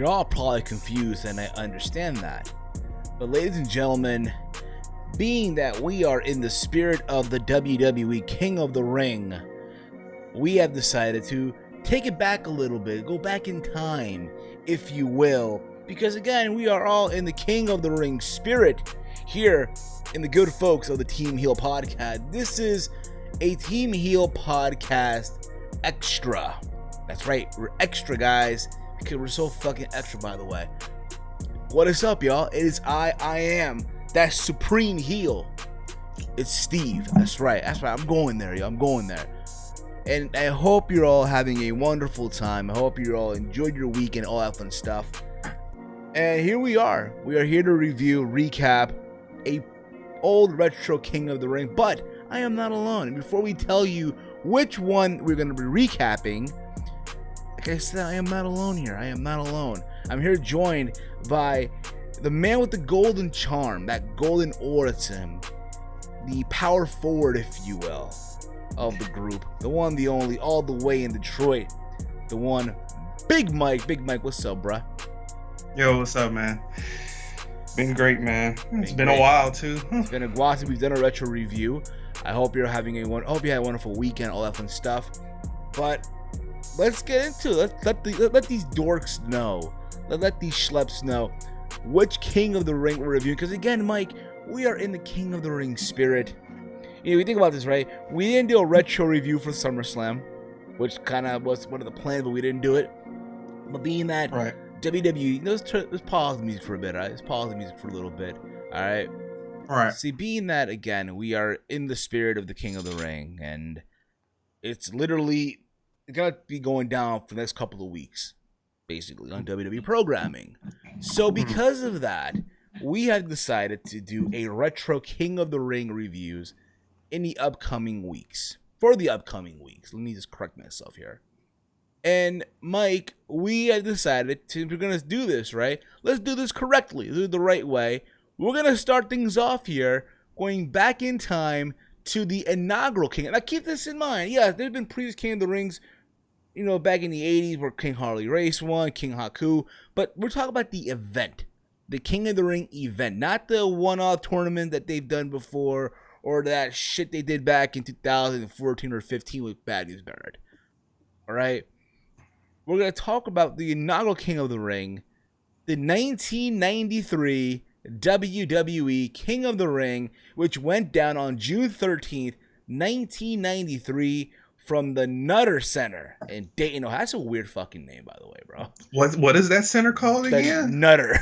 you're all probably confused, and I understand that. But ladies and gentlemen, being that we are in the spirit of the WWE King of the Ring, we have decided to take it back a little bit, go back in time, if you will, because again, we are all in the King of the Ring spirit here in the good folks of the Team Heel podcast. This is a Team Heel podcast extra. That's right, we're extra, guys, because we're so fucking extra, by the way. What is up, y'all? It is I am that supreme heel. It's Steve. That's right. I'm going there, yo. I'm going there. And I hope you're all having a wonderful time. I hope you all enjoyed your week and all that fun stuff. And here we are. We are here to recap a old retro King of the Ring. But I am not alone. And before we tell you which one we're going to be recapping, like I said, I am not alone here. I am not alone. I'm here joined by the man with the golden charm, that golden aura to him, the power forward, if you will, of the group, the one, the only, all the way in Detroit, the one, Big Mike. Big Mike, what's up, bruh? Yo, what's up, man? Been great, man. It's been a while too. It's been a while since we've done a retro review. I hope you're having hope you had a wonderful weekend, all that fun stuff. But let's get into it. Let these dorks know. Let these schleps know which King of the Ring we're reviewing. Because again, Mike, we are in the King of the Ring spirit. You know, we think about this, right? We didn't do a retro review for SummerSlam, which kind of was one of the plans, but we didn't do it. But being that right. WWE, let's pause the music for a bit, all right? Let's pause the music for a little bit, all right? All right. See, being that, again, we are in the spirit of the King of the Ring, and it's literally going to be going down for the next couple of weeks, basically, on WWE programming. So because of that, we have decided to do a retro King of the Ring reviews in the upcoming weeks. For the upcoming weeks. Let me just correct myself here. And Mike, we have decided to, we're going to do this, right? Let's do this correctly. Do it the right way. We're going to start things off here, going back in time to the inaugural King. And now keep this in mind. Yeah, there's been previous King of the Rings, you know, back in the 80s where King Harley Race won, King Haku. But we're talking about the event. The King of the Ring event. Not the one-off tournament that they've done before, or that shit they did back in 2014 or 15 with Bad News Barrett. Alright? We're going to talk about the inaugural King of the Ring, the 1993 WWE King of the Ring, which went down on June 13th, 1993, from the Nutter Center in Dayton, Ohio. That's a weird fucking name, by the way, bro. What is that center called again? The Nutter.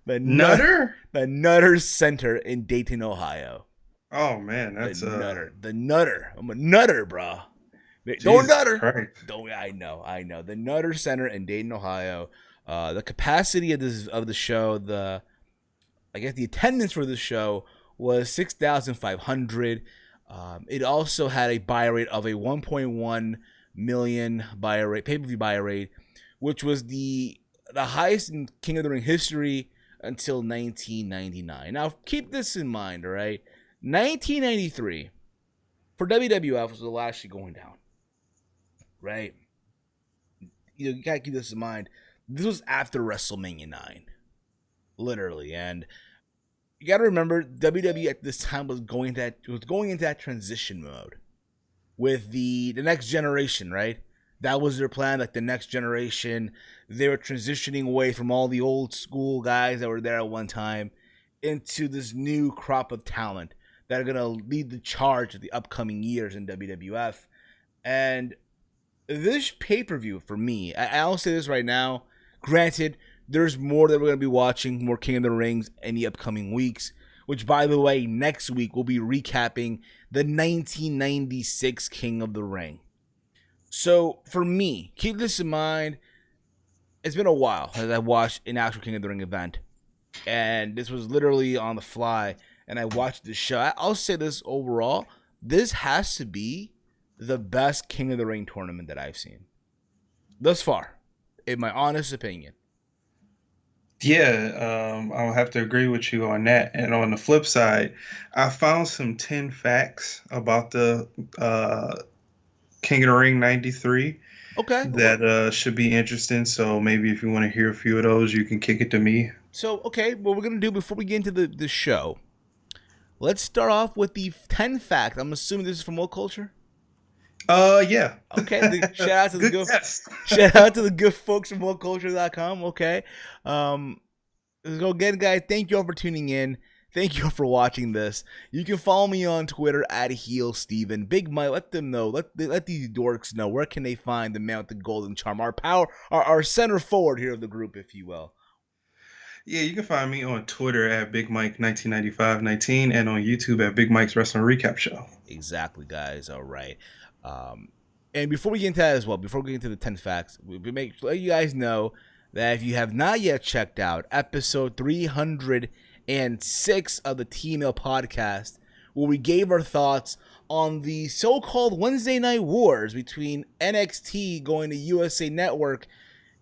The Nutter? The Nutter Center in Dayton, Ohio. Oh man, that's the Nutter. The Nutter. I'm a nutter, bro. Don't nutter. Christ. Don't. I know. The Nutter Center in Dayton, Ohio. The capacity of the show, I guess the attendance for the show was 6,500. It also had a buy rate of a 1.1 million buy rate, pay-per-view buy rate, which was the highest in King of the Ring history until 1999. Now, keep this in mind, all right? 1993 for WWF was the last shit going down, right? You gotta keep this in mind. This was after WrestleMania 9, literally, and you gotta remember WWE at this time was going into that transition mode with the next generation, right? That was their plan, like the next generation. They were transitioning away from all the old school guys that were there at one time into this new crop of talent that are going to lead the charge of the upcoming years in WWF. And this pay-per-view, for me, I'll say this right now, granted, there's more that we're going to be watching, more King of the Rings in the upcoming weeks, which, by the way, next week we'll be recapping the 1996 King of the Ring. So, for me, keep this in mind, it's been a while since I watched an actual King of the Ring event. And this was literally on the fly, and I watched the show. I'll say this overall, this has to be the best King of the Ring tournament that I've seen thus far, in my honest opinion. Yeah, I'll have to agree with you on that. And on the flip side, I found some 10 facts about the King of the Ring 93. Okay. that should be interesting. So maybe if you want to hear a few of those, you can kick it to me. So, okay, what we're going to do before we get into the show, let's start off with the 10 facts. I'm assuming this is from what culture? Yeah. Okay, shout out to the Good good guess. shout out to the good folks from whatculture.com. Okay. Let's go again, guys. Thank you all for tuning in. Thank you all for watching this. You can follow me on Twitter at HeelSteven. Big Mike, let them know. Let these dorks know. Where can they find the man with the golden charm? Our center forward here of the group, if you will. Yeah, you can find me on Twitter at Big Mike 199519 and on YouTube at Big Mike's Wrestling Recap Show. Exactly, guys. All right. Um, and before we get into that as well, before we get into the 10 facts, we let you guys know that if you have not yet checked out episode 306 of the TEAMHEEL podcast, where we gave our thoughts on the so-called Wednesday Night Wars between NXT going to USA Network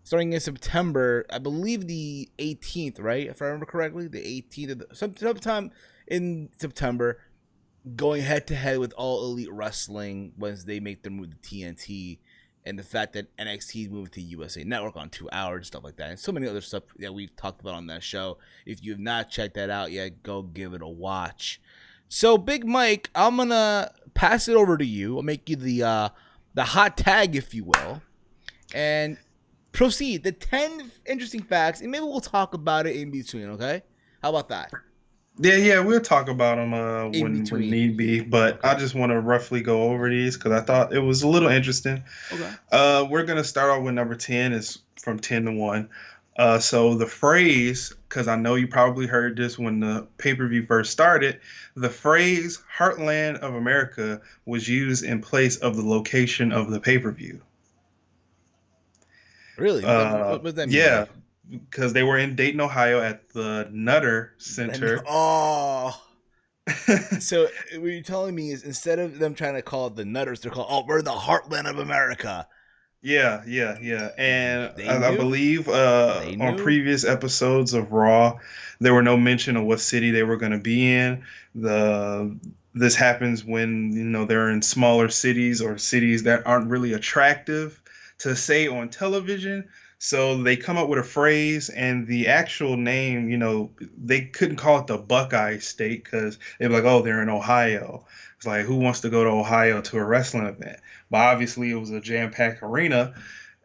starting in September, I believe the 18th, right? If I remember correctly, the 18th, sometime in September, going head to head with All Elite Wrestling once they make their move to TNT, and the fact that NXT moved to USA Network on 2 hours, stuff like that, and so many other stuff that we've talked about on that show. If you have not checked that out yet, go give it a watch. So, Big Mike, I'm gonna pass it over to you. I'll make you the hot tag, if you will, and proceed. The 10 interesting facts, and maybe we'll talk about it in between. Okay, how about that? Yeah, we'll talk about them In when between. need be. But Okay. I just want to roughly go over these because I thought it was a little interesting. Okay. We're gonna start off with number 10 is from 10 to 1. So the phrase, because I know you probably heard this when the pay-per-view first started, the phrase "Heartland of America" was used in place of the location of the pay-per-view. Really? What does that mean, Yeah, Mike? because they were in Dayton, Ohio, at the Nutter Center. Oh. So what you're telling me is instead of them trying to call it the Nutters, they're called, oh, we're the heartland of America. Yeah. And They I knew. believe They on knew. previous episodes of Raw, there were no mention of what city they were going to be in. The This happens when they're in smaller cities or cities that aren't really attractive to say on television. So they come up with a phrase, and the actual name, they couldn't call it the Buckeye State because they'd be like, oh, they're in Ohio. It's like, who wants to go to Ohio to a wrestling event? But obviously, it was a jam-packed arena,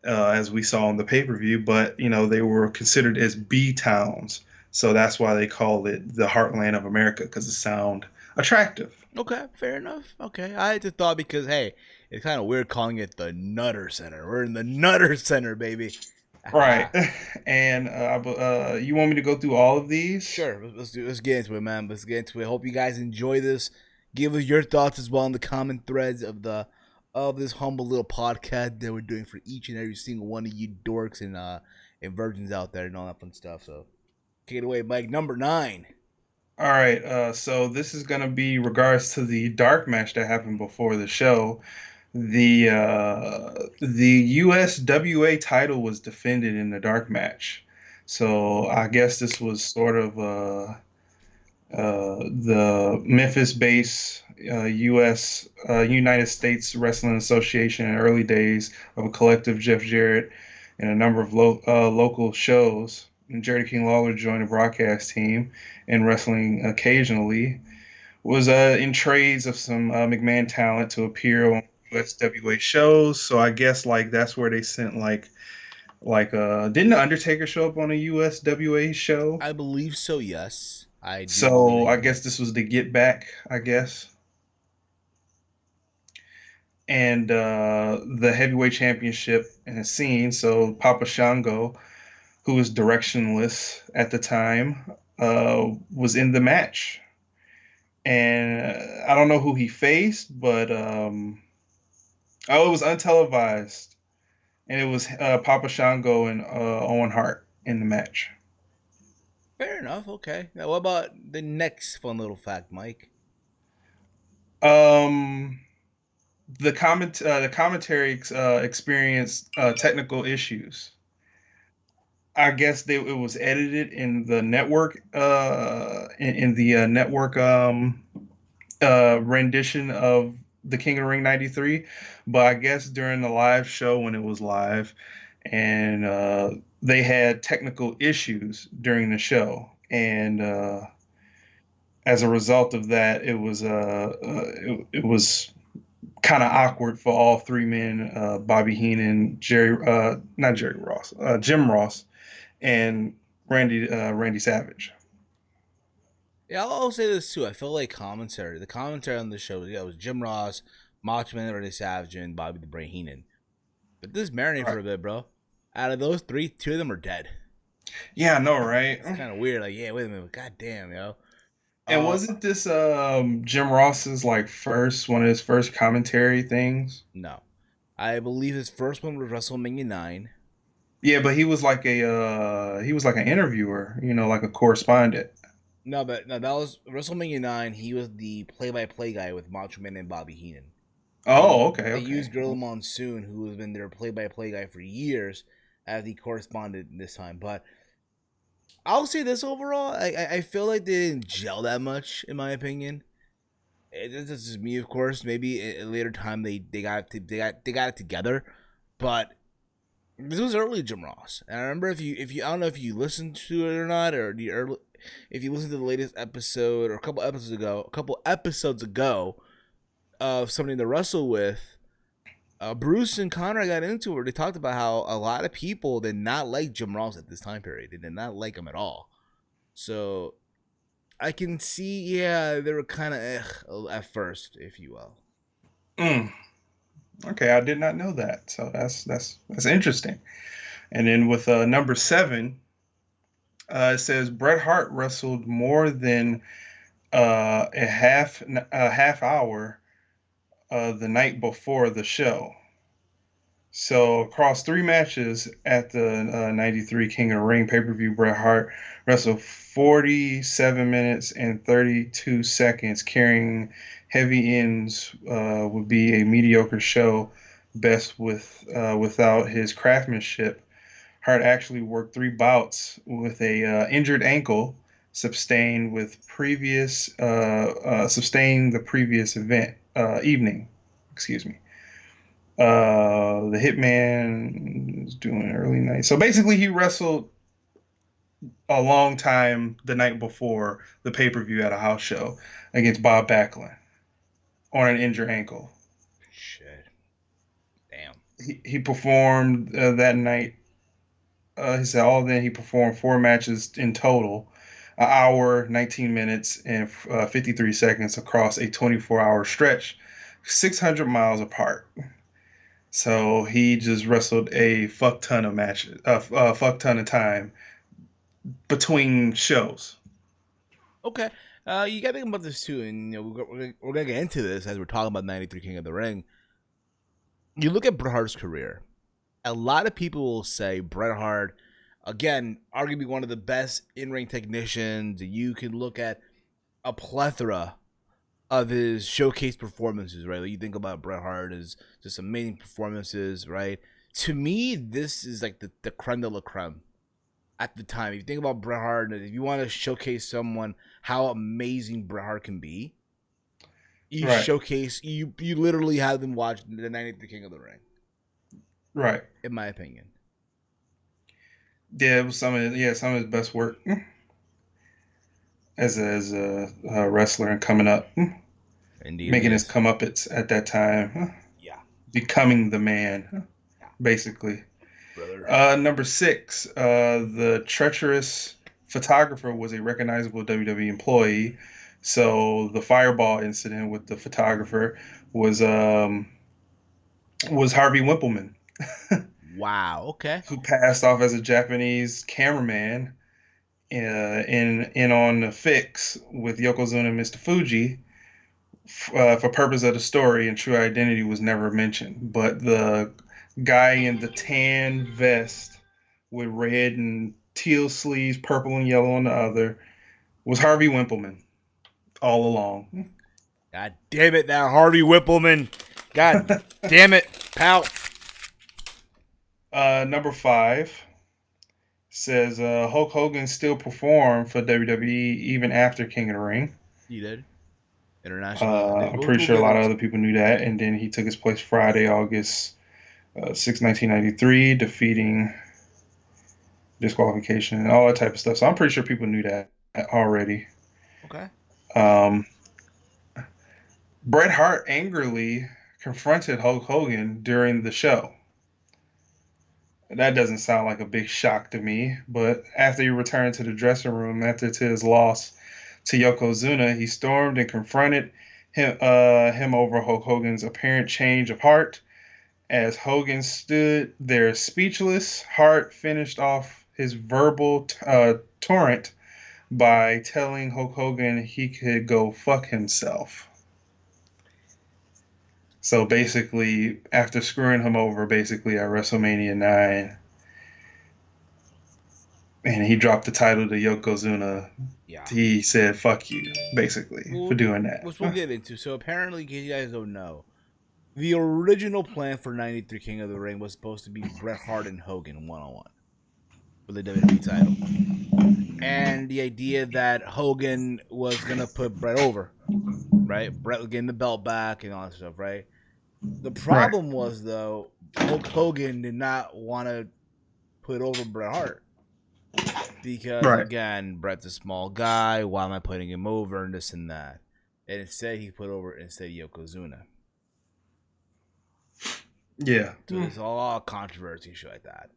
as we saw in the pay-per-view. But they were considered as B towns, so that's why they call it the Heartland of America because it sound attractive. Okay, fair enough. Okay, I had to thought because hey, it's kind of weird calling it the Nutter Center. We're in the Nutter Center, baby. Right. And you want me to go through all of these? Sure, let's get into it, man. Let's get into it. Hope you guys enjoy this. Give us your thoughts as well in the comment threads of this humble little podcast that we're doing for each and every single one of you dorks and virgins out there and all that fun stuff. So take it away, Mike. Number 9. All right. So this is gonna be regards to the dark match that happened before the show. The USWA title was defended in the dark match. So I guess this was sort of the Memphis-based U.S. United States Wrestling Association in the early days of a collective Jeff Jarrett and a number of local shows. And Jerry King Lawler joined the broadcast team and wrestling occasionally. Was in trades of some McMahon talent to appear on USWA shows. So I guess like that's where they sent didn't the Undertaker show up on a USWA show? I believe so. Yes, I do believe So that I he guess did. this was the get back, I guess. And the heavyweight championship in a scene. So Papa Shango, who was directionless at the time, was in the match. And I don't know who he faced, but it was untelevised, and it was Papa Shango and Owen Hart in the match. Fair enough. Okay. Now, what about the next fun little fact, Mike? Um, the commentary experienced technical issues. I guess it was edited in the network in the network rendition of the King of the Ring '93, but I guess during the live show when it was live, and they had technical issues during the show, and as a result of that, it was kind of awkward for all three men, Bobby Heenan, not Jerry Ross, Jim Ross, and Randy Savage. Yeah, I'll say this too. I feel like the commentary on the show, yeah, it was Jim Ross, Macho Man, Randy Savage, and Bobby the Brain Heenan. But this marinating Right. for a bit, bro. Out of those three, two of them are dead. Yeah, I know, right? It's kind of weird. Like, yeah, wait a minute. God damn, yo. And Uh, wasn't this Jim Ross's like first one of his first commentary things? no. I believe his first one was WrestleMania 9. Yeah, but he was like an interviewer, like a correspondent. No, but no, that was WrestleMania 9. He was the play-by-play guy with Macho Man and Bobby Heenan. Oh, okay, They okay. used Gorilla Monsoon, who has been their play-by-play guy for years, as the correspondent this time. But I'll say this overall, I feel like they didn't gel that much, in my opinion. This is just me, of course. Maybe at a later time they got it together, but this was early Jim Ross. And I remember if you I don't know if you listened to it or not, or if you listened to the latest episode or a couple episodes ago of something to wrestle with. Bruce and Connor got into it where they talked about how a lot of people did not like Jim Ross at this time period. They did not like him at all. So I can see, yeah, they were kind of at first, if you will. Mm, okay, I did not know that. So that's interesting. And then with number 7, it says Bret Hart wrestled more than a half hour the night before the show. So across 3 matches at the '93 King of the Ring pay-per-view, Bret Hart wrestled 47 minutes and 32 seconds, carrying heavy ends would be a mediocre show best without his craftsmanship. Hart actually worked 3 bouts with a injured ankle, sustained the previous evening. Excuse me. The Hitman is doing early night. So basically, he wrestled a long time the night before the pay per view at a house show against Bob Backlund on an injured ankle. Shit. Damn. He performed that night. He said all then he performed 4 matches in total, an hour, 19 minutes, and 53 seconds across a 24-hour stretch, 600 miles apart. So he just wrestled a fuck ton of matches, a fuck ton of time between shows. Okay. You got to think about this too, and we're gonna get into this as we're talking about '93 King of the Ring. You look at Bret Hart's career. A lot of people will say Bret Hart, again, arguably one of the best in-ring technicians. You can look at a plethora of his showcase performances, right? Like you think about Bret Hart as just amazing performances, right? To me, this is like the creme de la creme at the time. If you think about Bret Hart, if you want to showcase someone how amazing Bret Hart can be, Right, you literally have them watch the 93 King of the Ring, right. in my opinion. Yeah, it was some of his best work as a wrestler and coming up, Indeed it making his is. comeuppance at that time, Yeah, becoming the man, yeah, basically. brother. Number 6, the treacherous photographer was a recognizable WWE employee. So the fireball incident with the photographer was um, was Harvey Wippleman, Wow, okay. who passed off as a Japanese cameraman in on the fix with Yokozuna and Mr. Fuji for purpose of the story, and true identity was never mentioned. But the guy in the tan vest with red and teal sleeves, purple and yellow on the other, was Harvey Wippleman all along. God damn it, that Harvey Whippleman. God damn it, pal. Number 5 says Hulk Hogan still performed for WWE even after King of the Ring. You did. internationally. I'm pretty We'll sure a get lot of into. other people knew that. And then he took his place Friday, August 6, 1993, defeating disqualification and all that type of stuff. So I'm pretty sure people knew that already. Okay. Um, Bret Hart angrily confronted Hulk Hogan during the show. That doesn't sound like a big shock to me, but after he returned to the dressing room after his loss to Yokozuna, he stormed and confronted him over Hulk Hogan's apparent change of heart. As Hogan stood there speechless, Hart finished off his verbal torrent by telling Hulk Hogan he could go fuck himself. So basically, after screwing him over, basically at WrestleMania 9, and he dropped the title to Yokozuna, Yeah. he said "fuck you" basically for Well, doing that. which we'll get into. So apparently, in case you guys don't know, the original plan for '93 King of the Ring was supposed to be Bret Hart and Hogan 1-on-1 for the WWE title, and the idea that Hogan was gonna put Bret over, right? Bret was getting the belt back and all that stuff, right? The Right, problem was though, Hulk Hogan did not want to put over Bret Hart because right, again, Bret's a small guy. Why am I putting him over and this and that? And instead, he put over instead Yokozuna. yeah, So there's a lot of controversy, shit like that.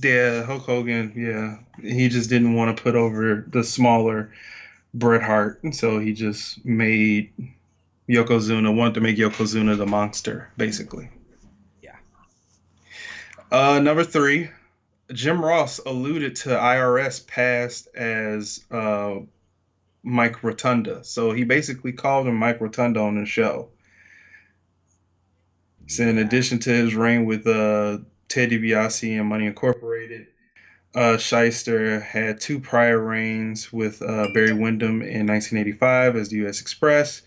yeah. Hulk Hogan, yeah, he just didn't want to put over the smaller Bret Hart, and so he just made Yokozuna wanted to make Yokozuna the monster, basically. Yeah. Number three, Jim Ross alluded to IRS past as Mike Rotunda. So he basically called him Mike Rotunda on the show. So in Yeah. addition to his reign with Ted DiBiase and Money Incorporated, Shyster had two prior reigns with Barry Windham in 1985 as the U.S. Express.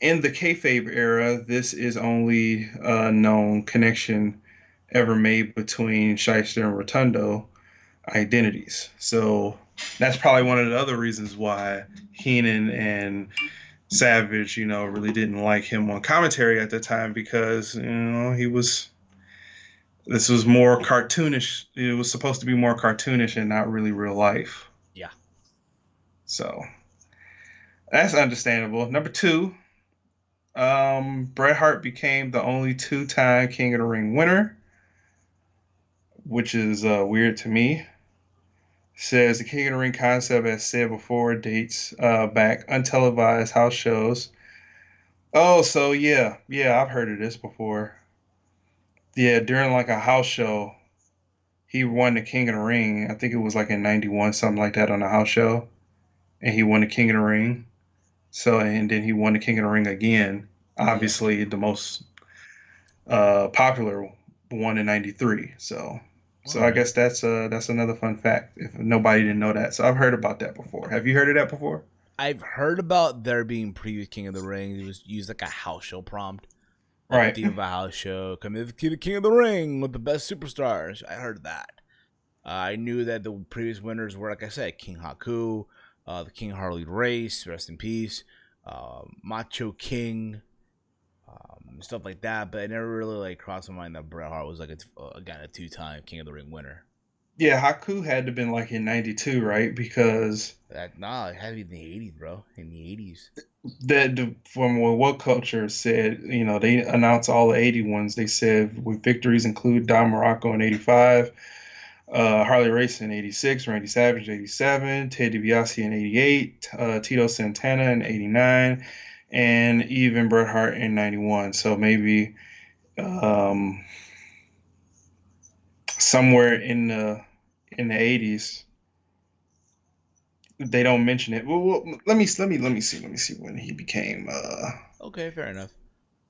In the kayfabe era, this is only known connection ever made between Shyster and Rotundo identities. So that's probably one of the other reasons why Heenan and Savage, really didn't like him on commentary at the time because, he was. This was more cartoonish. It was supposed to be more cartoonish and not really real life. Yeah. So that's understandable. Number two, Bret Hart became the only two-time King of the Ring winner, which is weird to me. Says the King of the Ring concept, as said before, dates back untelevised house shows. Oh, so yeah, I've heard of this before. Yeah, during like a house show, he won the King of the Ring. I think it was like in '91, something like that, on a house show, and he won the King of the Ring. So and then he won the King of the Ring again. Yep. Obviously, the most popular one in '93. So All I right. guess that's another fun fact. If nobody didn't know that, so I've heard about that before. Have you heard of that before? I've heard about there being previous King of the Ring. It was used like a house show prompt, like a Right. theme of a house show. Come to the King of the Ring with the best superstars. I heard that. I knew that the previous winners were, like I said, King Haku, the King Harley Race, rest in peace, Macho King, stuff like that. But it never really like crossed my mind that Bret Hart was like again a two-time King of the Ring winner. Yeah, Haku had to have been like in '92, right? Because That nah, it had to be in the '80s, bro. In the '80s. from what culture said, they announced all the '80 ones. They said with victories include Don Morocco in '85, Harley Race in '86, Randy Savage in '87, Ted DiBiase in '88, Tito Santana in '89, and even Bret Hart in '91. So maybe um, somewhere in the '80s, they don't mention it. Well, let me see when he became Okay, fair enough.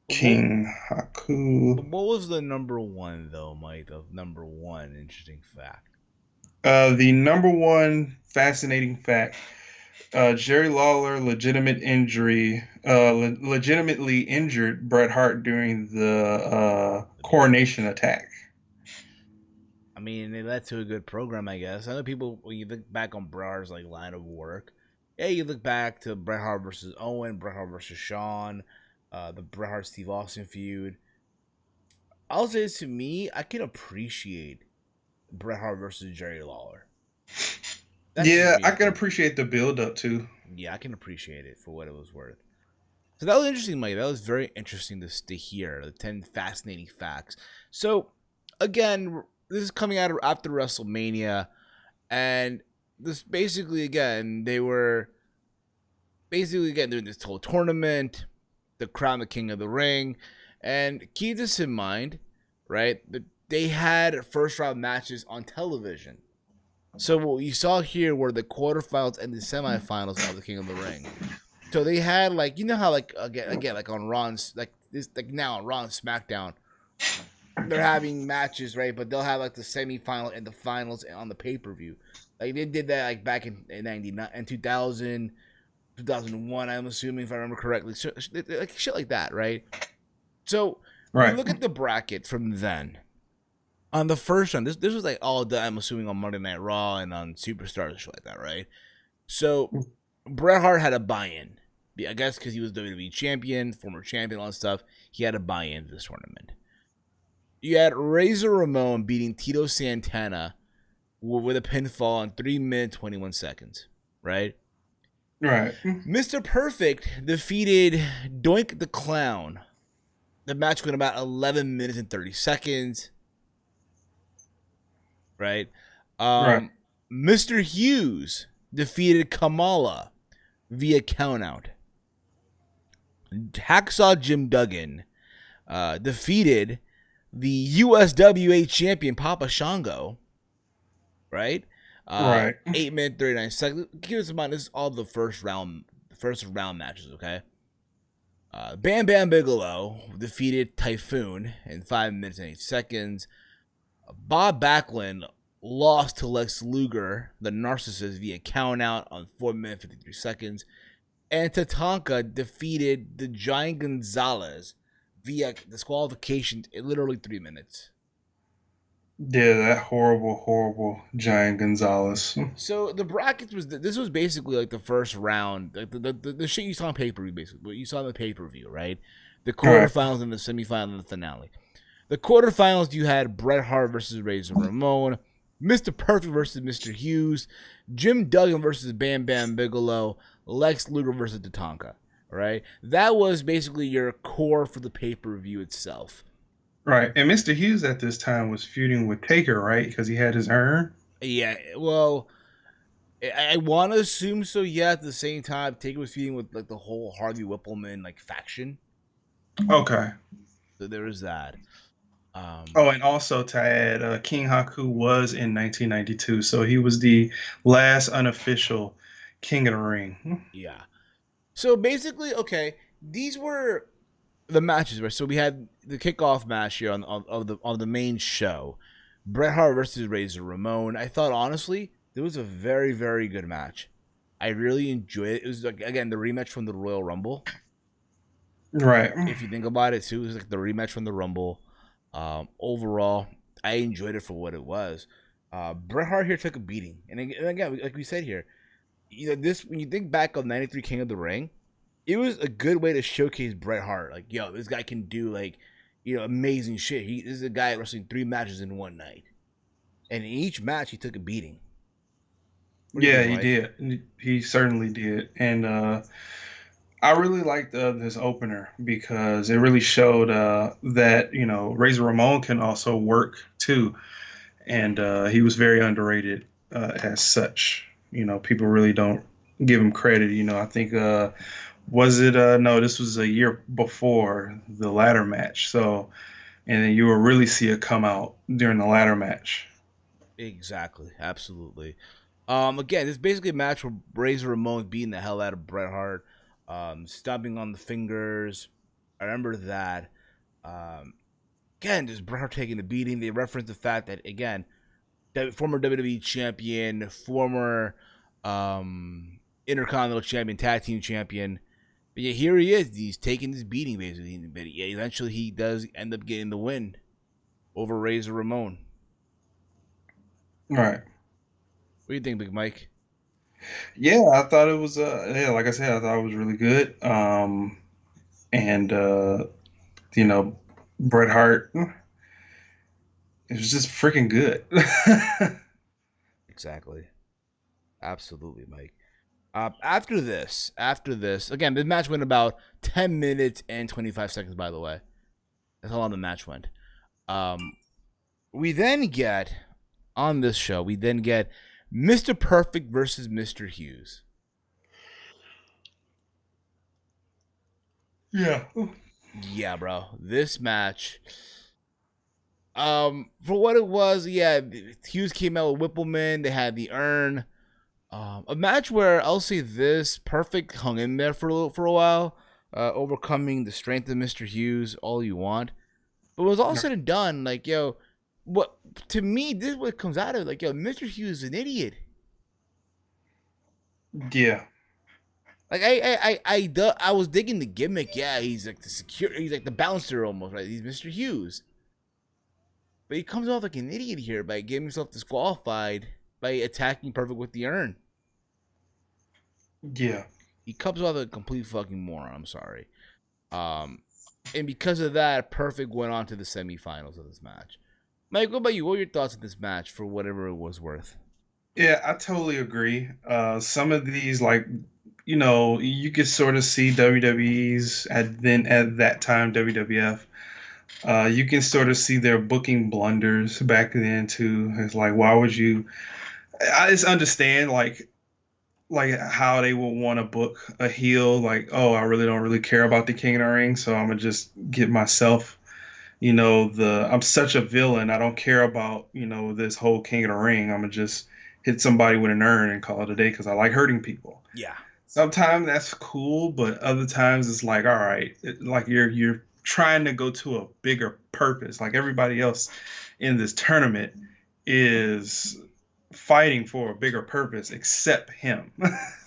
But King Haku. what was the number one though, Mike? The number one interesting fact. The number one fascinating fact: Jerry Lawler legitimately injured Bret Hart during the coronation attack. I mean, it led to a good program, I guess. I know people when you look back on Bret Hart's like line of work, Yeah, you look back to Bret Hart versus Owen, Bret Hart versus Shawn, the Bret Hart Steve Austin feud. I'll say this, to me, I can appreciate Bret Hart versus Jerry Lawler. That's just Yeah, me, I of can course. appreciate the build up too. Yeah, I can appreciate it for what it was worth. So that was interesting, Mike. That was very interesting to hear the 10 fascinating facts. So again, this is coming out after WrestleMania, and this basically again they were doing this whole tournament, the crown the king of the ring, and keep this in mind, right? That they had first round matches on television. So what you saw here were the quarterfinals and the semifinals of the King of the Ring. So they had, like, you know how, like, again like on Ron's, like this, like now on Raw and SmackDown, they're having matches, right? But they'll have like the semifinal and the finals on the pay per view. Like they did that like back in '99 and 2000, 2001. I'm assuming, if I remember correctly, so, like shit like that, right? So you Right. look at the bracket from then. On the first one, this was like all done, I'm assuming, on Monday Night Raw and on Superstars and shit like that, right? So Bret Hart had a buy-in. I guess because he was WWE champion, former champion, all that stuff. He had a buy-in to this tournament. You had Razor Ramon beating Tito Santana with a pinfall in 3 minutes 21 seconds, right? Right. Mr. Perfect defeated Doink the Clown. The match went about 11 minutes and 30 seconds, right? Right. Mr. Hughes defeated Kamala via countout. Hacksaw Jim Duggan defeated the USWA champion Papa Shango, right? Right. 8 minutes 39 seconds. Keep this in mind, this is all the first round matches, okay? Bam Bam Bigelow defeated Typhoon in 5 minutes and 8 seconds. Bob Backlund lost to Lex Luger, the Narcissist, via countout on 4 minutes 53 seconds. And Tatanka defeated the Giant Gonzalez via disqualification in literally 3 minutes. Yeah, that horrible Giant Gonzalez. So the brackets this was basically like the first round, like the shit you saw on pay per view, basically what you saw on the pay per view, right? The Right. quarterfinals and the semifinal and the finale. The quarterfinals, you had Bret Hart versus Razor Ramon, Mr. Perfect versus Mr. Hughes, Jim Duggan versus Bam Bam Bigelow, Lex Luger versus Tatanka. Right? That was basically your core for the pay per view itself. Right. And Mr. Hughes at this time was feuding with Taker, right? Because he had his urn. Yeah, well, I want to assume so. Yeah, at the same time, Taker was feuding with like the whole Harvey Whippleman like faction. Okay. So there is that. Oh, and also to add, King Haku was in 1992, so he was the last unofficial King of the Ring. Yeah. So basically, okay, these were the matches, right? So we had the kickoff match here on the main show, Bret Hart versus Razor Ramon. I thought, honestly, it was a very, very good match. I really enjoyed it. It was like, again, the rematch from the Royal Rumble. Right. If you think about it, too, it was like the rematch from the Rumble. Overall, I enjoyed it for what it was. Bret Hart here took a beating, and again, like we said here, this, when you think back of '93 King of the Ring, it was a good way to showcase Bret Hart. Like, yo, this guy can do, like, amazing shit. This is a guy wrestling 3 matches in one night, and in each match he took a beating. What do you Yeah, think, he Mike? did. He certainly did. And I really liked this opener because it really showed that, Razor Ramon can also work too. And he was very underrated as such. People really don't give him credit. I think was it no, this was a year before the ladder match. So, and then you will really see it come out during the ladder match. Exactly, absolutely. Again, this is basically a match where Razor Ramon beating the hell out of Bret Hart, stomping on the fingers. I remember that. Um, Again, just Bret Hart taking the beating. They reference the fact that, again, former WWE champion, former Intercontinental champion, tag team champion. But yeah, here he is. He's taking this beating, basically. But yeah, eventually he does end up getting the win over Razor Ramon. Right. What do you think, Big Mike? Yeah, I thought it was yeah, like I said, I thought it was really good. And you know, Bret Hart, it was just freaking good. Exactly. Absolutely, Mike. After this, again, the match went about 10 minutes and 25 seconds, by the way. That's how long the match went. Um, we then get, on this show, we then get Mr. Perfect versus Mr. Hughes. Yeah. Yeah, bro. This match, for what it was, yeah, Hughes came out with Whippleman. They had the urn. A match where I'll say this: Perfect hung in there for a while, overcoming the strength of Mr. Hughes. All you want, but it was all said and done, like yo, what to me this is what comes out of it, like yo, Mr. Hughes is an idiot. Yeah. Like I was digging the gimmick. Yeah, he's like the secure, he's like the bouncer almost, right? He's Mr. Hughes, but he comes off like an idiot here by getting himself disqualified by attacking Perfect with the urn. Yeah. He comes off a complete fucking moron. I'm sorry. Um, and because of that, Perfect went on to the semifinals of this match. Mike, what about you? What were your thoughts of this match for whatever it was worth? Yeah, I totally agree. Some of these, like, you could sort of see WWE's at that time WWF. You can sort of see their booking blunders back then too. It's like, why would you? I just understand like how they would want to book a heel. Like, oh, I really don't really care about the King of the Ring, so I'm gonna just get myself. I'm such a villain. I don't care about this whole King of the Ring. I'm gonna just hit somebody with an urn and call it a day because I like hurting people. Yeah, Sometimes that's cool, but other times it's like, all right, like you're trying to go to a bigger purpose. Like everybody else in this tournament is fighting for a bigger purpose except him.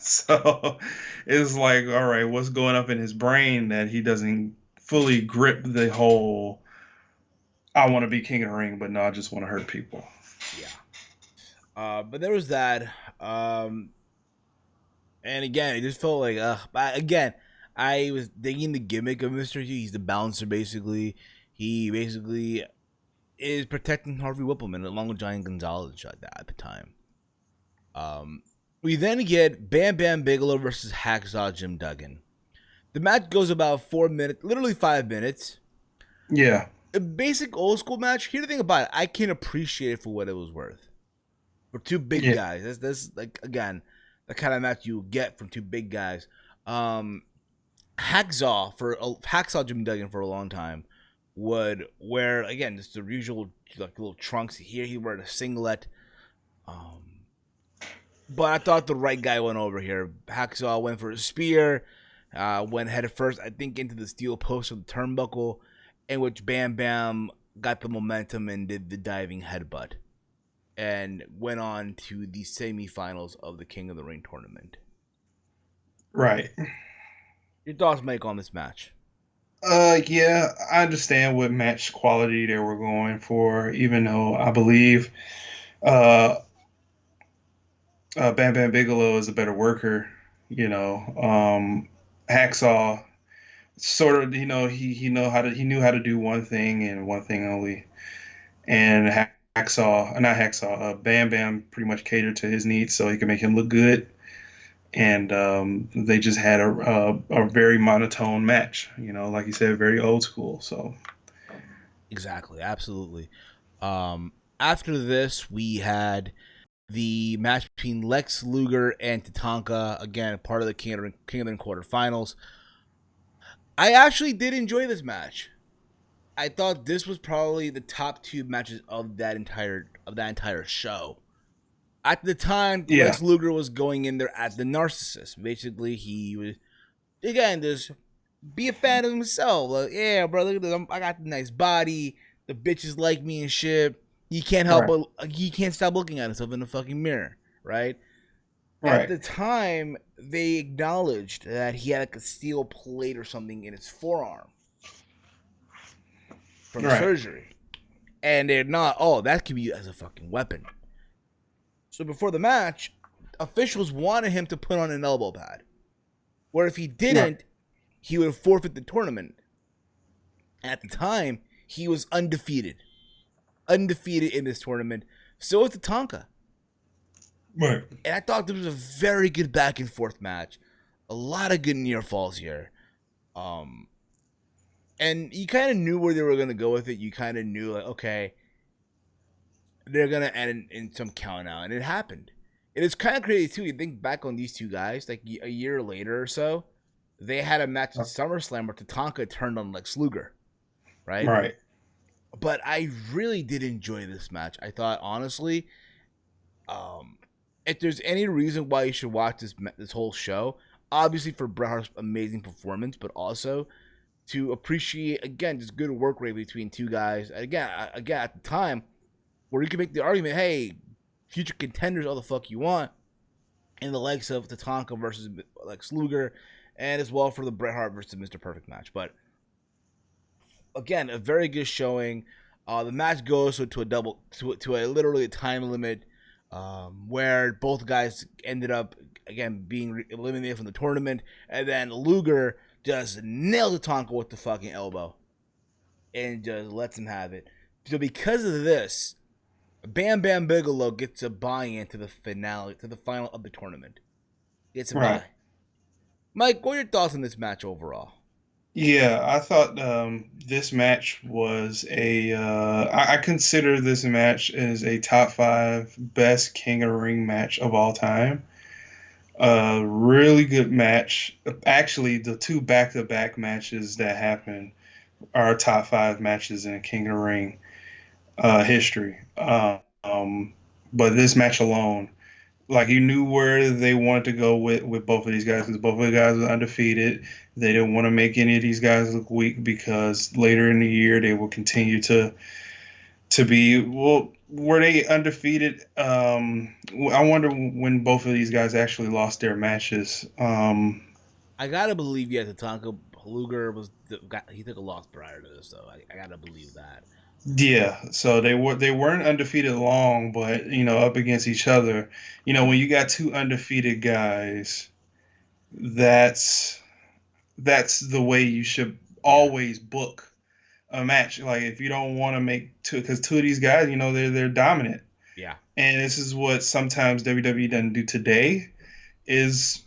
So it's like, all right, what's going up in his brain that he doesn't fully grip the whole I want to be king of the ring, but no, I just want to hurt people. yeah. But there was that. Um, and again, it just felt like, but again, I was digging the gimmick of Mr. Hughes. He's the bouncer, basically. He basically is protecting Harvey Whippleman along with Giant Gonzalez at the time. Um, we then get Bam Bam Bigelow versus Hacksaw Jim Duggan. The match goes about 4 minutes, literally 5 minutes. Yeah, A basic old school match. Here's the thing about it: I can appreciate it for what it was worth. For two big yeah, guys, that's like again the kind of match you get from two big guys. Um, Hacksaw Jim Duggan for a long time would wear again just the usual like little trunks. Here he wore a singlet. Um, but I thought the right guy went over here. Hacksaw went for a spear, went head first, I think, into the steel post of the turnbuckle, in which Bam Bam got the momentum and did the diving headbutt, and went on to the semifinals of the King of the Ring tournament. right. Your thoughts, Mike, on this match? Yeah, I understand what match quality they were going for, even though I believe uh, Bam Bam Bigelow is a better worker. Hacksaw sort of, he knew how to do one thing and one thing only, and not Hacksaw, Bam Bam pretty much catered to his needs so he could make him look good. And they just had a very monotone match, like you said, very old school. So Exactly, absolutely. Um, After this, we had the match between Lex Luger and Tatanka, again, part of the King of the Ring quarterfinals. I actually did enjoy this match. I thought this was probably the top two matches of that entire show. At the time, yeah, Lex Luger was going in there as the narcissist. Basically, he was again just be a fan of himself. Like, yeah, bro, look at this. I got the nice body. The bitches like me and shit. He can't help right, but he can't stop looking at himself in the fucking mirror, right? At right, the time, they acknowledged that he had like a steel plate or something in his forearm from right, surgery, and they're not. Oh, that could be used as a fucking weapon. So before the match, officials wanted him to put on an elbow pad. Where if he Right. didn't, he would forfeit the tournament. At the time, he was undefeated. Undefeated in this tournament. So was Tatanka. Right. And I thought this was a very good back and forth match. A lot of good near falls here. And you kind of knew where they were going to go with it. You kind of knew, like, okay, they're going to end in some count out. And it happened. It is kind of crazy, too. You think back on these two guys, like a year later or so, they had a match at SummerSlam where Tatanka turned on Lex Luger. Right? Right. But I really did enjoy this match. I thought, honestly, if there's any reason why you should watch this whole show, obviously for Bret Hart's amazing performance, but also to appreciate, again, just good work rate between two guys. Again, at the time, where you can make the argument, hey, future contenders all the fuck you want, in the likes of Tatanka versus Lex Luger, and as well for the Bret Hart versus Mr. Perfect match. But again, a very good showing. The match goes to a literally a time limit, where both guys ended up again being eliminated from the tournament, and then Luger just nailed Tatanka with the fucking elbow, and just lets him have it. So because of this, Bam Bam Bigelow gets a buy-in to the finale, to the final of the tournament. Gets a buy. Mike, what are your thoughts on this match overall? Yeah, I thought this match was I consider this match as a top 5 best King of the Ring match of all time. Really good match. Actually, the 2 back-to-back matches that happened are top 5 matches in King of the Ring history. But this match alone, like, you knew where they wanted to go with both of these guys, because both of the guys were undefeated. They didn't want to make any of these guys look weak, because later in the year they will continue to be, well, were they undefeated? I wonder when both of these guys actually lost their matches. I gotta believe, yeah, Tatanka Luger he took a loss prior to this, though. I gotta believe that. Yeah, so they weren't undefeated long, but up against each other, when you got 2 undefeated guys, that's the way you should always book a match. Like, if you don't want to make 2, because 2 of these guys, they're dominant. Yeah. And this is what sometimes WWE doesn't do today, is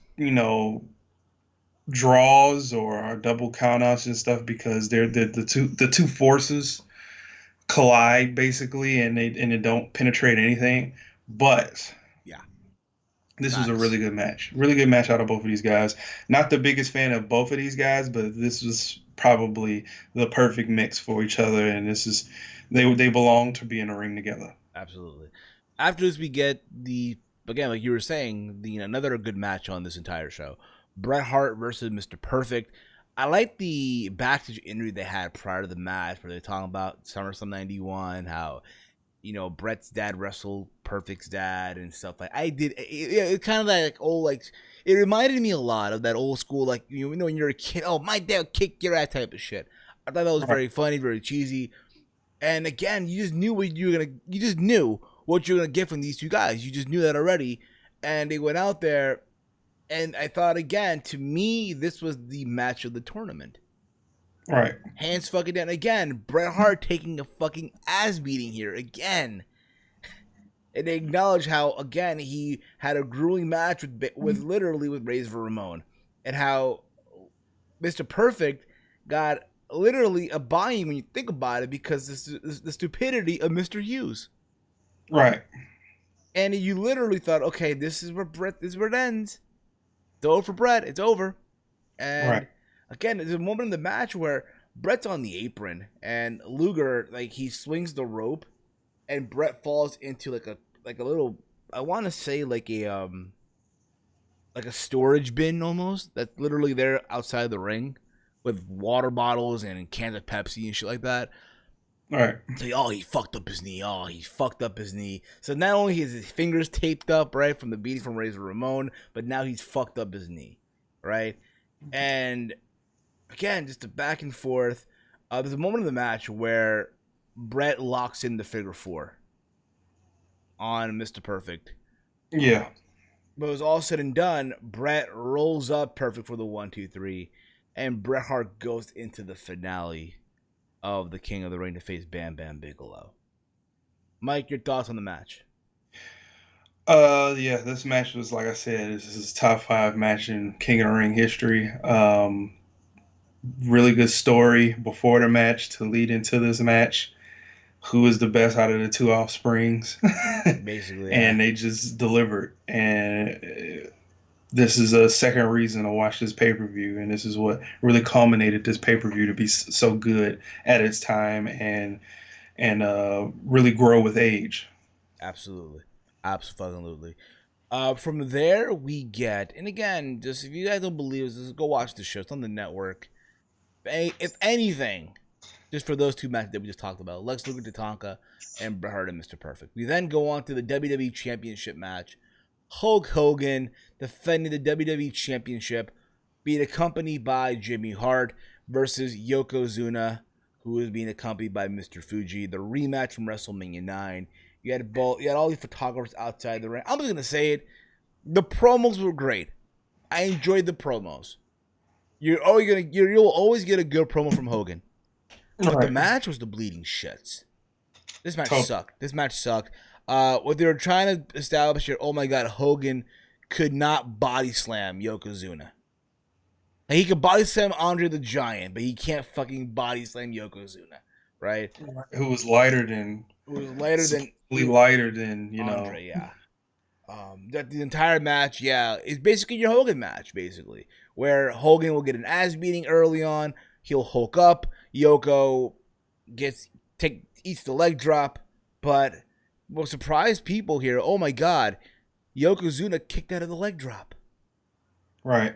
draws or double countouts and stuff, because they're the two forces collide basically, and they don't penetrate anything. But yeah, this was a really good match out of both of these guys. Not the biggest fan of both of these guys, but this was probably the perfect mix for each other, and they belong to be in a ring together. Absolutely. After this, we get again, like you were saying, another good match on this entire show: Bret Hart versus Mr. Perfect. I like the backstage interview they had prior to the match, where they're talking about SummerSlam '91, how Bret's dad wrestled Perfect's dad and stuff like. It kind of like old, like, it reminded me a lot of that old school, like, when you're a kid, oh, my dad will kick your ass type of shit. I thought that was very funny, very cheesy, and again, you just knew what you were gonna get from these two guys. You just knew that already, and they went out there. And I thought, again, to me, this was the match of the tournament. Right. Hands fucking down. Again, Bret Hart taking a fucking ass beating here. Again. And they acknowledge how, again, he had a grueling match with Razor Ramon. And how Mr. Perfect got literally a buy-in when you think about it, because the stupidity of Mr. Hughes. Right. And you literally thought, okay, this is where it ends. It's over for Bret. It's over. And again, there's a moment in the match where Bret's on the apron, and Luger, like, he swings the rope, and Bret falls into like a little, I want to say like a storage bin almost, that's literally there outside the ring with water bottles and cans of Pepsi and shit like that. Right. Say, oh, he fucked up his knee. Oh, he fucked up his knee. So not only is his fingers taped up, right, from the beating from Razor Ramon, but now he's fucked up his knee, right? And again, just a back and forth. There's a moment in the match where Bret locks in the figure 4 on Mr. Perfect. Yeah. But it was all said and done. Bret rolls up perfect for the 1-2-3, and Bret Hart goes into the finale of the King of the Ring to face Bam Bam Bigelow. Mike, your thoughts on the match? Yeah, this match was, like I said, this is top 5 match in King of the Ring history. Really good story before the match to lead into this match. Who is the best out of the two offsprings? Basically, yeah. And they just delivered. And this is a second reason to watch this pay per view, and this is what really culminated this pay per view to be so good at its time and really grow with age. Absolutely. Absolutely. From there, we get, and again, just if you guys don't believe us, just go watch the show. It's on the network. If anything, just for those two matches that we just talked about, Lex Luger Tatanka and Bret Hart and Mr. Perfect. We then go on to the WWE Championship match. Hulk Hogan defending the WWE Championship, being accompanied by Jimmy Hart versus Yokozuna, who is being accompanied by Mr. Fuji. The rematch from WrestleMania 9. You had all these photographers outside the ring. I'm just gonna say it. The promos were great. I enjoyed the promos. You'll always get a good promo from Hogan. But the match was the bleeding shits. This match sucked. What they were trying to establish here, oh my god, Hogan could not body slam Yokozuna. Like, he could body slam Andre the Giant, but he can't fucking body slam Yokozuna, right? Who was lighter than Andre, yeah. The entire match, yeah, is basically your Hogan match, basically, where Hogan will get an ass beating early on. He'll Hulk up. Yoko eats the leg drop, but will surprise people here. Oh my god, Yokozuna kicked out of the leg drop. Right.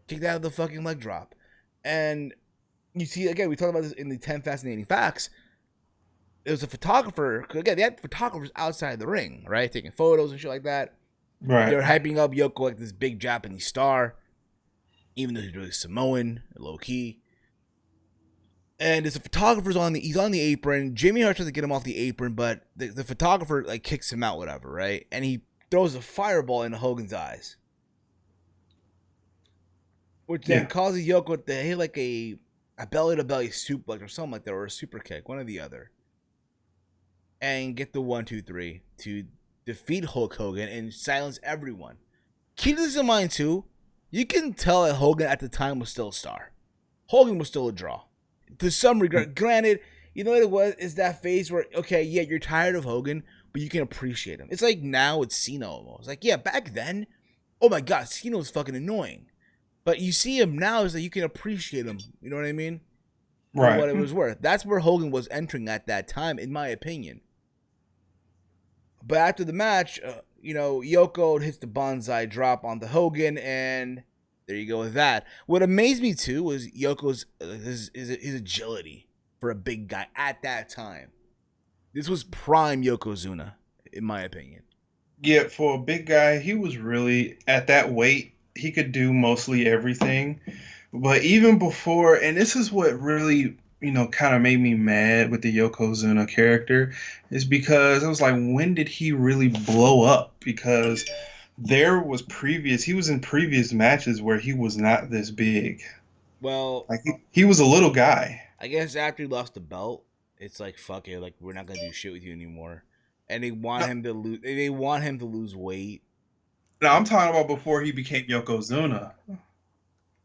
Kicked out of the fucking leg drop. And you see, again, we talked about this in the 10 Fascinating Facts. It was a photographer. Again, they had photographers outside the ring, right? Taking photos and shit like that. Right. They're hyping up Yoko like this big Japanese star, even though he's really Samoan, low key. And there's a photographer's he's on the apron. Jimmy Hart tries to get him off the apron, but the photographer like kicks him out, whatever, right? And he throws a fireball into Hogan's eyes, which then causes Yoko to hit like a belly to belly suplex or something like that, or a super kick, one or the other, and get the 1-2-3 to defeat Hulk Hogan and silence everyone. Keep this in mind too. You can tell that Hogan at the time was still a star. Hogan was still a draw. To some regard, granted, you know what it was? Is that phase where, okay, yeah, you're tired of Hogan, but you can appreciate him. It's like now it's Cena almost. Like, yeah, back then, oh my god, Cena was fucking annoying. But you see him now, is that you can appreciate him. You know what I mean? For what it was worth. That's where Hogan was entering at that time, in my opinion. But after the match, Yoko hits the bonsai drop on the Hogan, and there you go with that. What amazed me too was Yoko's his agility for a big guy at that time. This was prime Yokozuna, in my opinion. Yeah, for a big guy, he was really at that weight. He could do mostly everything. But even before, and this is what really, kind of made me mad with the Yokozuna character, is because I was like, when did he really blow up? Because he was in previous matches where he was not this big. Well, like he was a little guy. I guess after he lost the belt, it's like, fuck it, like we're not gonna do shit with you anymore, and they want him to lose. They want him to lose weight. No, I'm talking about before he became Yokozuna.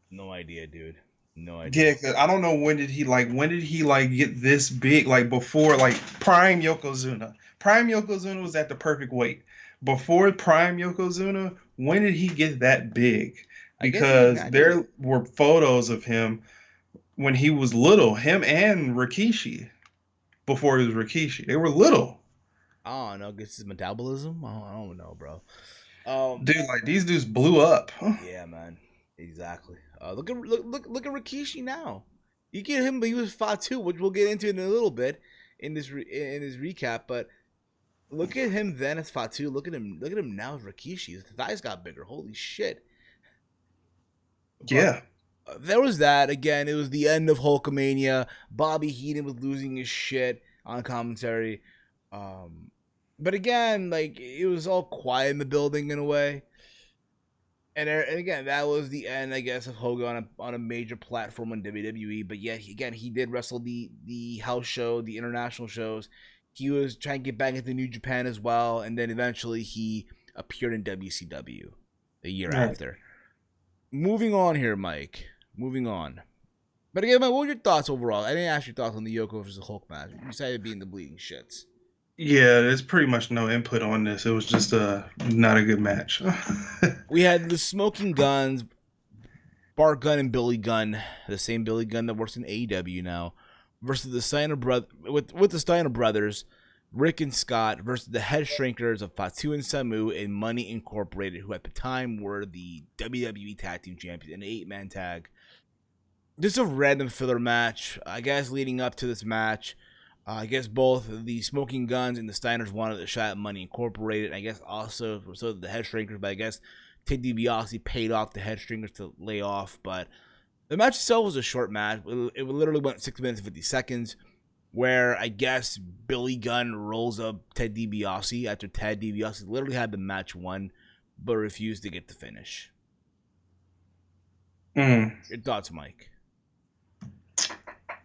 No idea, dude. No idea. Yeah, cause I don't know when did he get this big? Like before, like prime Yokozuna. Prime Yokozuna was at the perfect weight. Before prime Yokozuna, when did he get that big? Because there were photos of him when he was little, him and Rikishi. Before he was Rikishi, they were little. I don't know. Guess his metabolism. I don't know, bro. Dude, like these dudes blew up. Yeah, man. Exactly. Look at Rikishi now. You get him, but he was Fatu, which we'll get into in a little bit in this recap. But look at him then as Fatu. Look at him now as Rikishi. His thighs got bigger. Holy shit. Yeah. There was that. Again, it was the end of Hulkamania. Bobby Heenan was losing his shit on commentary. But again, like, it was all quiet in the building in a way. And again, that was the end, I guess, of Hogan on a major platform in WWE. But yet, again, he did wrestle the house show, the international shows. He was trying to get back into New Japan as well, and then eventually he appeared in WCW a year Right. after. Moving on here, Mike. Moving on. But again, Mike, what were your thoughts overall? I didn't ask your thoughts on the Yoko versus Hulk match. You decided being the bleeding shits. Yeah, there's pretty much no input on this. It was just not a good match. We had the Smoking Guns, Bart Gunn and Billy Gunn, the same Billy Gunn that works in AEW now, versus the Steiner with the Steiner brothers, Rick and Scott versus the Head Shrinkers of Fatu and Samu and Money Incorporated, who at the time were the WWE Tag Team Champions in an 8-man tag. Just a random filler match, I guess, leading up to this match. I guess both the Smoking Guns and the Steiners wanted a shot at Money Incorporated. I guess also so the Head Shrinkers, but I guess Ted DiBiase paid off the Head Shrinkers to lay off. But the match itself was a short match. It literally went 6 minutes and 50 seconds, where I guess Billy Gunn rolls up Ted DiBiase after Ted DiBiase literally had the match won, but refused to get the finish. Your thoughts, Mike?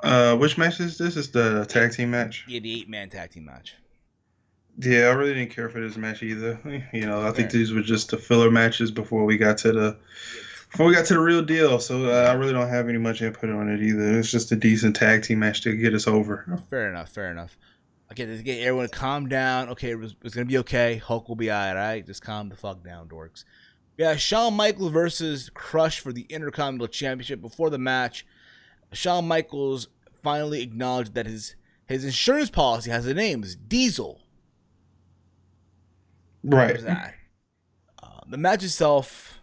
Which match is this? Is the tag team match? Yeah, the 8-man tag team match. Yeah, I really didn't care for this match either. I think these were just the filler matches before we got to the real deal. So I really don't have any much input on it either. It's just a decent tag team match to get us over. Fair enough. Okay, to get everyone to calm down. Okay, it's gonna be okay. Hulk will be alright. Just calm the fuck down, dorks. Yeah, Shawn Michaels versus Crush for the Intercontinental Championship. Before the match, Shawn Michaels finally acknowledged that his insurance policy has a name. It's Diesel. Right. There's that. The match itself,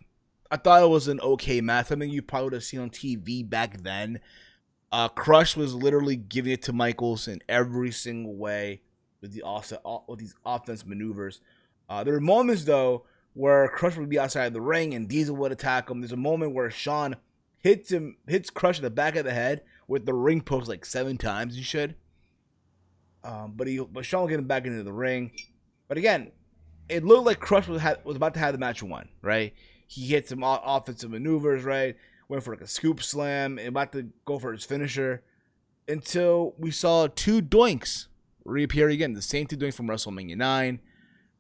I thought it was an okay match. Something you probably would have seen on TV back then. Crush was literally giving it to Michaels in every single way with these offense maneuvers. There were moments though where Crush would be outside the ring and Diesel would attack him. There's a moment where Shawn hits Crush in the back of the head with the ring post like 7 times and shit. But Shawn will get him back into the ring. But again, it looked like Crush was about to have the match won, right? He hit some offensive maneuvers, right? Went for like a scoop slam and about to go for his finisher until we saw 2 doinks reappear again. The same 2 doinks from WrestleMania 9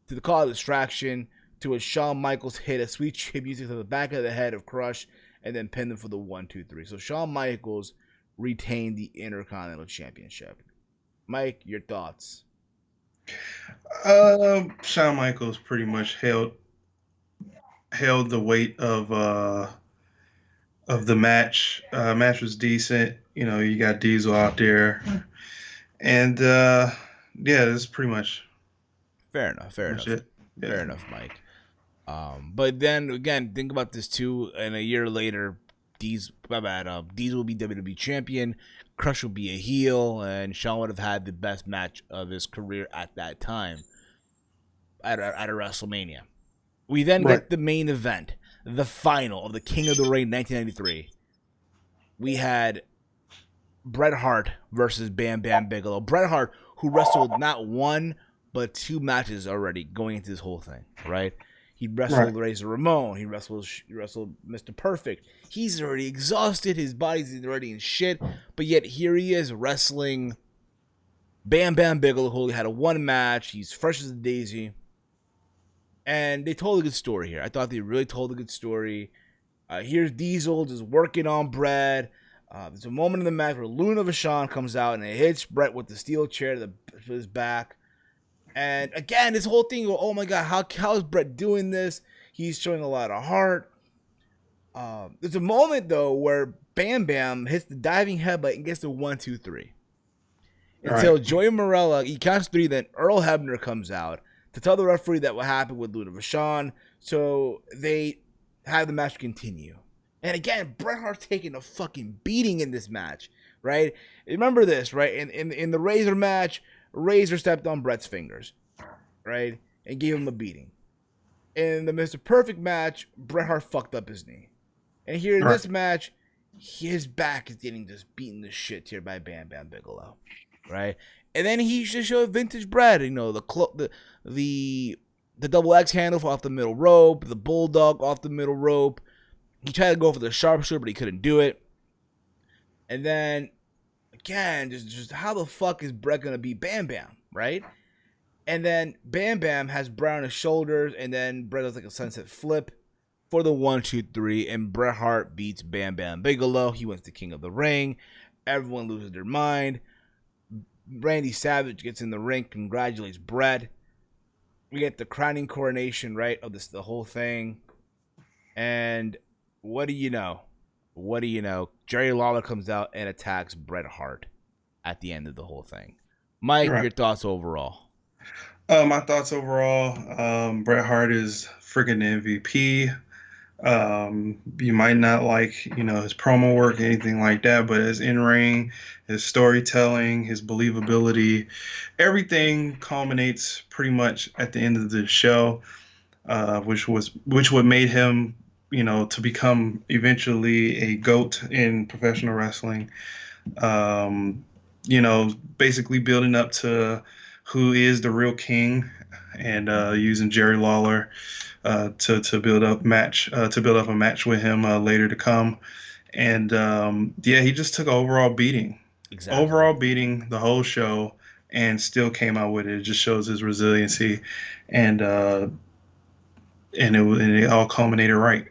to the call of distraction to a Shawn Michaels hit a sweet chip music to the back of the head of Crush and then pinned him for the 1, 2, 3. So Shawn Michaels retained the Intercontinental Championship. Mike, your thoughts? Shawn Michaels pretty much held the weight of the match. Match was decent. You got Diesel out there, and yeah, that's pretty much fair enough. it. Yeah. Fair enough, Mike. But then again, think about this too. And a year later, Diesel will be WWE champion. Crush will be a heel, and Shawn would have had the best match of his career at that time at a WrestleMania. We then get the main event, the final of the King of the Ring 1993. We had Bret Hart versus Bam Bam Bigelow. Bret Hart, who wrestled not 1 but 2 matches already going into this whole thing, right? He wrestled Razor Ramon. He wrestled Mr. Perfect. He's already exhausted. His body's already in shit. But yet here he is wrestling Bam Bam Bigelow, who only had a 1 match. He's fresh as a daisy. And they told a good story here. I thought they really told a good story. Here's Diesel just working on Bret. There's a moment in the match where Luna Vachon comes out and it hits Bret with the steel chair to his back. And again, this whole thing, oh my God, how is Bret doing this? He's showing a lot of heart. There's a moment, though, where Bam Bam hits the diving headbutt and gets the 1, 2, 3. Until Joey Morella, he counts 3, then Earl Hebner comes out to tell the referee that what happened with Luna Vachon. So they have the match continue. And again, Bret Hart's taking a fucking beating in this match, right? Remember this, right? In the Razor match, Razor stepped on Bret's fingers, right? And gave him a beating. In the Mr. Perfect match, Bret Hart fucked up his knee. And here in this match, his back is getting just beaten to shit here by Bam Bam Bigelow, right? And then he just showed vintage Bret, the the double X handle off the middle rope, the bulldog off the middle rope. He tried to go for the sharpshooter, but he couldn't do it. And then, again, just how the fuck is Bret going to beat Bam Bam, right? And then Bam Bam has Bret on his shoulders, and then Bret does like a sunset flip for the 1, 2, 3, and Bret Hart beats Bam Bam Bigelow. He wins the King of the Ring. Everyone loses their mind. Randy Savage gets in the ring, congratulates Bret. We get the crowning coronation, right, of the whole thing. And what do you know? What do you know? Jerry Lawler comes out and attacks Bret Hart at the end of the whole thing. Mike, your thoughts overall? My thoughts overall, Bret Hart is freaking MVP. You might not like, his promo work, anything like that, but his in-ring, his storytelling, his believability, everything culminates pretty much at the end of the show, which what made him, to become eventually a GOAT in professional wrestling. Basically building up to who is the real king, and using Jerry Lawler to build up a match with him later to come. And he just took an overall beating. Exactly. Overall beating the whole show, and still came out with it. It just shows his resiliency, and it all culminated right.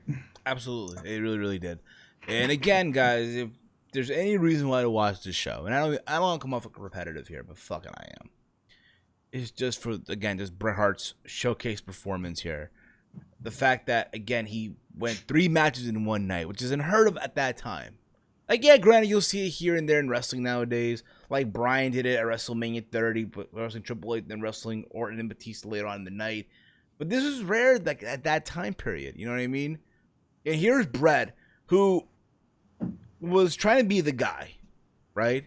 Absolutely, it really, really did. And again, guys, if there's any reason why to watch this show, and I don't want to come off repetitive here, but fucking I am. It's just for, again, just Bret Hart's showcase performance here. The fact that, again, he went 3 matches in one night, which is unheard of at that time. Like, yeah, granted, you'll see it here and there in wrestling nowadays. Like, Bryan did it at WrestleMania 30, but wrestling Triple H, then wrestling Orton and Batista later on in the night. But this was rare, like, at that time period. You know what I mean? And here's Bret, who was trying to be the guy, right?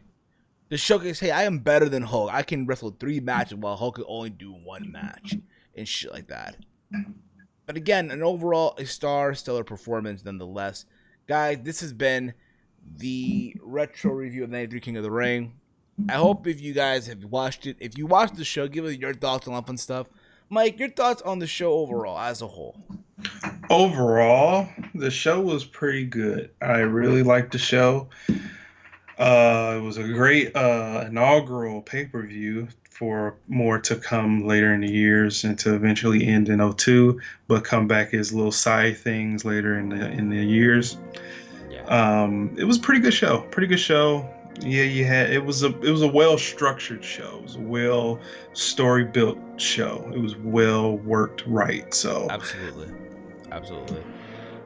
To showcase, hey, I am better than Hulk. I can wrestle 3 matches while Hulk could only do 1 match and shit like that. But again, an overall stellar performance nonetheless. Guys, this has been the retro review of 93 King of the Ring. I hope if you guys have watched it, if you watched the show, give us your thoughts on all fun stuff. Mike, your thoughts on the show overall as a whole? Overall, the show was pretty good. I really liked the show. It was a great inaugural pay-per-view for more to come later in the years, and to eventually end in 2002, but come back as little side things later in the years. Yeah. It was a pretty good show. Yeah, it was a well-structured show. It was a well story-built show. It was well worked right. So absolutely.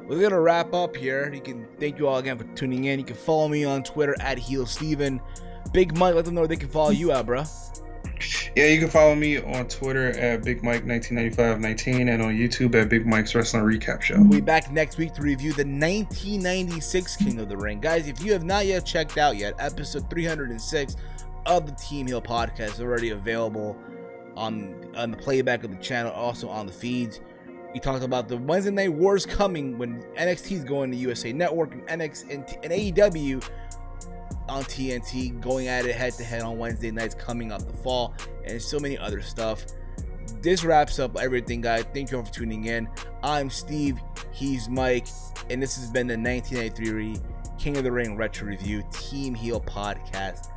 We're gonna wrap up here. Thank you all again for tuning in. You can follow me on Twitter at HeelSteven. Big Mike, let them know where they can follow you at, bro. Yeah, you can follow me on Twitter at Big Mike 199519 and on YouTube at Big Mike's Wrestling Recap Show. We'll be back next week to review the 1996 King of the Ring. Guys, if you have not yet checked out yet, episode 306 of the Team Heel podcast is already available on the playback of the channel, also on the feeds. We talked about the Wednesday Night Wars coming when NXT is going to USA Network, and AEW on TNT going at it head-to-head on Wednesday nights coming up the fall, and so many other stuff. This wraps up everything, guys. Thank you all for tuning in. I'm Steve, he's Mike, and this has been the 1993 King of the Ring Retro Review Team Heel Podcast.